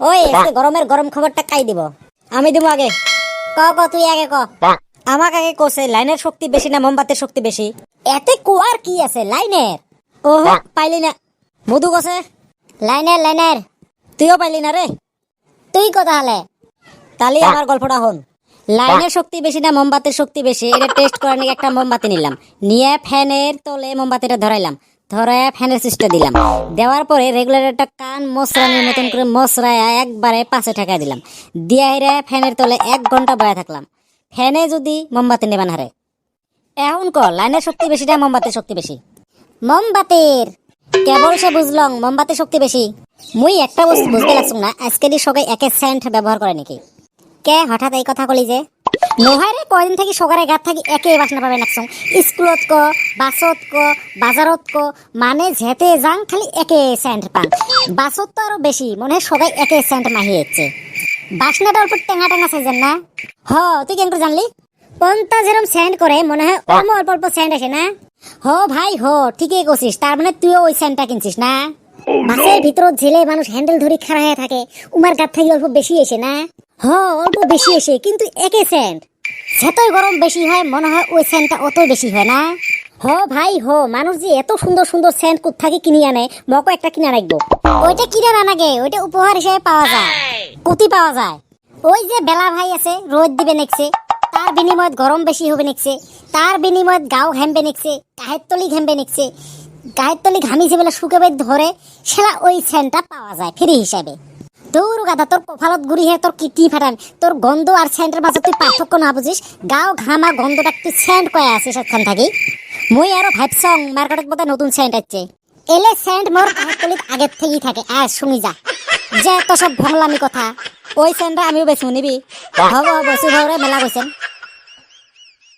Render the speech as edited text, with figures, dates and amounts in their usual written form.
ওই আজকে গরমের গরম খবরটা কাই দিব? আমি দিব আগে। ক ক তুই আগে ক। আমাকে আগে কোসে লাইনের শক্তি বেশি না মোমবাতির শক্তি বেশি? এতে কুয়ার কি আছে লাইনের? ও পাইলি না। মধু কোসে লাইনের লাইনের। তুইও পাইলি না রে। তুই কথা হলে তাহলে আমার গল্পটা হন। লাইনের শক্তি বেশি না মোমবাতির শক্তি বেশি এটা টেস্ট করার নিয়ে একটা মোমবাতি নিলাম, নিয়ে ফ্যানের তলে মোমবাতিটা ধরাইলাম, ধরে ফ্যানের সুইচটা দিলাম, দেওয়ার পরে রেগুলেটরটা কান মশরানির মতন করে মশরায় একবারে পাশে ঠেকাই দিলাম, দিয়ে হেরে ফ্যানের তলে 1 ঘন্টা বয়া থাকলাম। ফ্যানে যদি মোমবাতি নেবেন হারে। এখন ক লাইনের শক্তি বেশি না মোমবাতির শক্তি বেশি? মোমবাতির। কেবল সে বুঝলং মোমবাতির শক্তি বেশি। মুই একটা বস্তু বুঝতে লাগছুম না, আজকে দি সবাই একে সেন্ট ব্যবহার করে নাকি? কে হঠাৎ এই কথা কলি যে? নহয় রে, কয়দিন থাকি সকারে গাত থাকি একে বাসনা পাবে নাকছুম। স্কুলত ক, বাসত ক, বাজারত ক, মানে যেতে যাং খালি একে সেন্ট পান। বাসত তো আরো বেশি, মনে হয় সবাই একে সেন্ট মাহিয়েছে। বাসনাটার উপর টেঙা টেঙা সাইজেন না? হ, তুই কেন করে জানলি? কোনটা যেরকম সেন্ট করে মনে হয় অল্প অল্প অল্প সেন্ট আসে না? হ ভাই হ, ঠিকই কছিস। তার মানে তুইও ওই সেন্টটা কিনছিস না? বাসের ভিতরত ঝেলে মানুষ হ্যান্ডেল ধরি খাড়া হয়ে থাকে, উমার গাত থাকি অল্প বেশি এসে না? হ, অল্প বেশি এসে, কিন্তু একে সেন্ট। যতই গরম বেশি হয় মনে হয় ওই সেন্টটা অতই বেশি হয় না? হ ভাই হ, মানুষ যে এত সুন্দর সুন্দর সেন্ট কোথা থেকে কিনে আনে, মকো একটা কিনে রাখবো। ওইটা কিনে না নাগে, ওইটা উপহার হিসেবে পাওয়া যায়। কতি পাওয়া যায়? ওই যে বেলা ভাই আছে, রোদ দিবে নেকছে, তার বিনিময়ত গরম বেশি হবে নেকছে, তার বিনিময়ত গাও ঘামবে নেকছে, গায়ের তলি ঘামবে নেকছে, গায়ের তলি ঘামিছে বলে শুকাবে ধরে, সেটা ওই সেন্টটা পাওয়া যায় ফ্রি হিসাবে। দৌড় গাদা, তোর কপালত গুড়ি হে তোর কিডনি ফাটান, তোর গন্ধ আর সেন্টের মাঝে তুই পার্থক্য না বুঝিস? গাও ঘামা গন্ধটা তুই সেন্ট কয়ে আসিস সেখান থাকি। মুই আরো ভাবছং মার্কেটত বোধহয় নতুন সেন্ট আছে। এলে সেন্ট মোর গায়ের তলিত আগের থেকেই থাকে। আজ শুনি যা, যে তো সব ভংলামি কথা। ওই সেন্টটা আমিও বেচু নিবি? হব হব, সুভাওরে মেলা কইছেন।